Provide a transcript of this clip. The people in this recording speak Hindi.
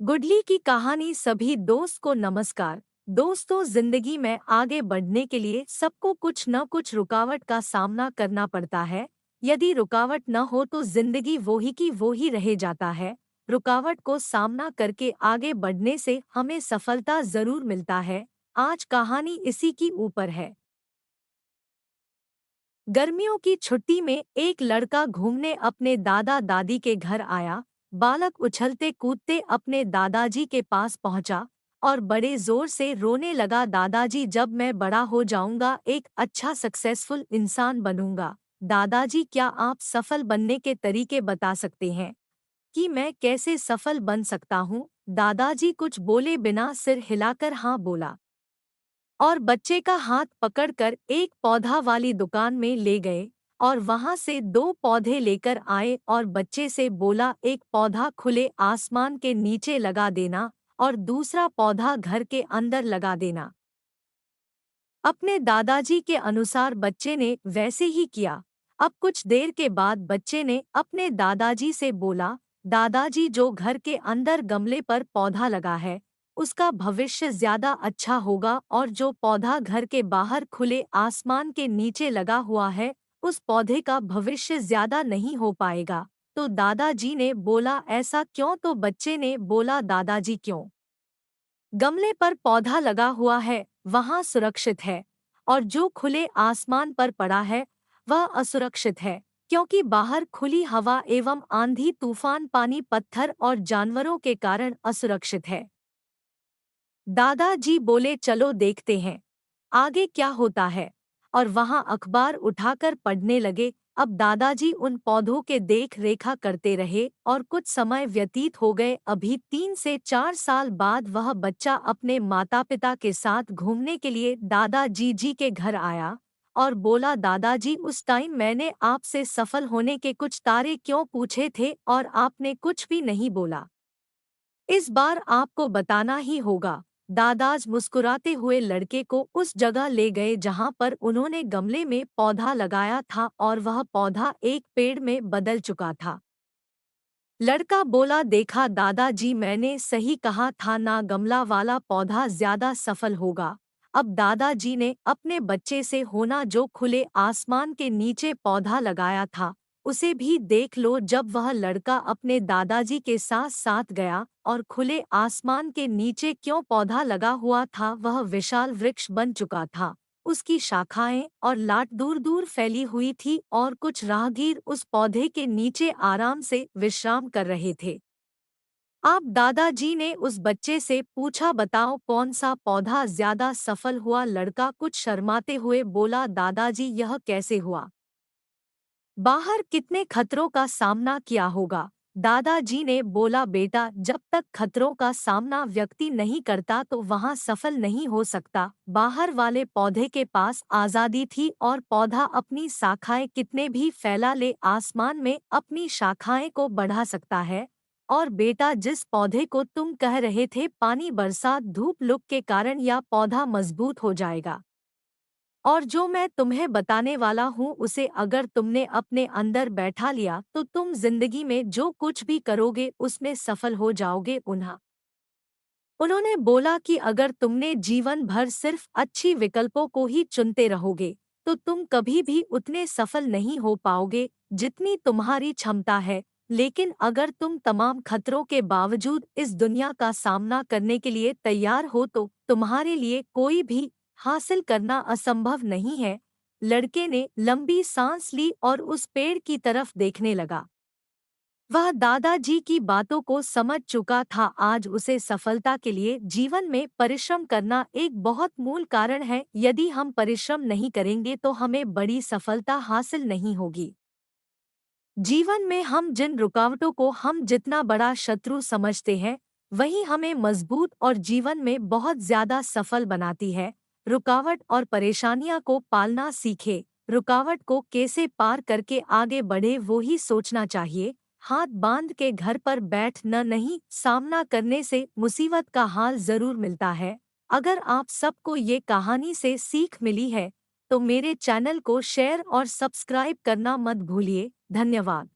गुडली की कहानी। सभी दोस्त को नमस्कार। दोस्तों, जिंदगी में आगे बढ़ने के लिए सबको कुछ न कुछ रुकावट का सामना करना पड़ता है। यदि रुकावट न हो तो जिंदगी वही की वही रह जाता है। रुकावट को सामना करके आगे बढ़ने से हमें सफलता जरूर मिलता है। आज कहानी इसी की ऊपर है। गर्मियों की छुट्टी में एक लड़का घूमने अपने दादा दादी के घर आया। बालक उछलते कूदते अपने दादाजी के पास पहुंचा और बड़े जोर से रोने लगा, दादाजी, जब मैं बड़ा हो जाऊंगा एक अच्छा सक्सेसफुल इंसान बनूंगा। दादाजी, क्या आप सफल बनने के तरीके बता सकते हैं कि मैं कैसे सफल बन सकता हूँ? दादाजी कुछ बोले बिना सिर हिलाकर हाँ बोला और बच्चे का हाथ पकड़कर एक पौधा वाली दुकान में ले गए और वहां से दो पौधे लेकर आए और बच्चे से बोला, एक पौधा खुले आसमान के नीचे लगा देना और दूसरा पौधा घर के अंदर लगा देना। अपने दादाजी के अनुसार बच्चे ने वैसे ही किया। अब कुछ देर के बाद बच्चे ने अपने दादाजी से बोला, दादाजी, जो घर के अंदर गमले पर पौधा लगा है उसका भविष्य ज्यादा अच्छा होगा और जो पौधा घर के बाहर खुले आसमान के नीचे लगा हुआ है उस पौधे का भविष्य ज्यादा नहीं हो पाएगा। तो दादाजी ने बोला, ऐसा क्यों? तो बच्चे ने बोला, दादाजी, क्यों? गमले पर पौधा लगा हुआ है वहाँ सुरक्षित है और जो खुले आसमान पर पड़ा है वह असुरक्षित है, क्योंकि बाहर खुली हवा एवं आंधी तूफान पानी पत्थर और जानवरों के कारण असुरक्षित है। दादाजी बोले, चलो देखते हैं आगे क्या होता है। और वहां अखबार उठाकर पढ़ने लगे। अब दादाजी उन पौधों के देख रेखा करते रहे और कुछ समय व्यतीत हो गए। अभी 3 से 4 साल बाद वह बच्चा अपने माता पिता के साथ घूमने के लिए दादाजी जी के घर आया और बोला, दादाजी, उस टाइम मैंने आपसे सफल होने के कुछ तारे क्यों पूछे थे और आपने कुछ भी नहीं बोला। इस बार आपको बताना ही होगा। दादाज मुस्कुराते हुए लड़के को उस जगह ले गए जहां पर उन्होंने गमले में पौधा लगाया था और वह पौधा एक पेड़ में बदल चुका था। लड़का बोला, देखा दादाजी, मैंने सही कहा था ना, गमला वाला पौधा ज्यादा सफल होगा। अब दादाजी ने अपने बच्चे से होना जो खुले आसमान के नीचे पौधा लगाया था उसे भी देख लो। जब वह लड़का अपने दादाजी के साथ साथ गया और खुले आसमान के नीचे क्यों पौधा लगा हुआ था वह विशाल वृक्ष बन चुका था। उसकी शाखाएं और लाट दूर दूर फैली हुई थी और कुछ राहगीर उस पौधे के नीचे आराम से विश्राम कर रहे थे। आप दादाजी ने उस बच्चे से पूछा, बताओ कौन सा पौधा ज्यादा सफल हुआ? लड़का कुछ शर्माते हुए बोला, दादाजी, यह कैसे हुआ? बाहर कितने खतरों का सामना किया होगा? दादाजी ने बोला, बेटा, जब तक खतरों का सामना व्यक्ति नहीं करता तो वहां सफल नहीं हो सकता। बाहर वाले पौधे के पास आजादी थी और पौधा अपनी शाखाएं कितने भी फैला ले आसमान में अपनी शाखाएं को बढ़ा सकता है। और बेटा, जिस पौधे को तुम कह रहे थे पानी बरसात धूप लुक के कारण या पौधा मजबूत हो जाएगा, और जो मैं तुम्हें बताने वाला हूँ उसे अगर तुमने अपने अंदर बैठा लिया तो तुम जिंदगी में जो कुछ भी करोगे उसमें सफल हो जाओगे। उन्होंने बोला कि अगर तुमने जीवन भर सिर्फ अच्छी विकल्पों को ही चुनते रहोगे तो तुम कभी भी उतने सफल नहीं हो पाओगे जितनी तुम्हारी क्षमता है। लेकिन अगर तुम तमाम खतरों के बावजूद इस दुनिया का सामना करने के लिए तैयार हो तो तुम्हारे लिए कोई भी हासिल करना असंभव नहीं है। लड़के ने लंबी सांस ली और उस पेड़ की तरफ देखने लगा। वह दादाजी की बातों को समझ चुका था। आज उसे सफलता के लिए जीवन में परिश्रम करना एक बहुत मूल कारण है। यदि हम परिश्रम नहीं करेंगे तो हमें बड़ी सफलता हासिल नहीं होगी। जीवन में हम जिन रुकावटों को हम जितना बड़ा शत्रु समझते हैं वही हमें मजबूत और जीवन में बहुत ज्यादा सफल बनाती है। रुकावट और परेशानियां को पालना सीखे। रुकावट को कैसे पार करके आगे बढ़े वो ही सोचना चाहिए। हाथ बांध के घर पर बैठ न नहीं, सामना करने से मुसीबत का हाल जरूर मिलता है। अगर आप सबको ये कहानी से सीख मिली है तो मेरे चैनल को शेयर और सब्सक्राइब करना मत भूलिए। धन्यवाद।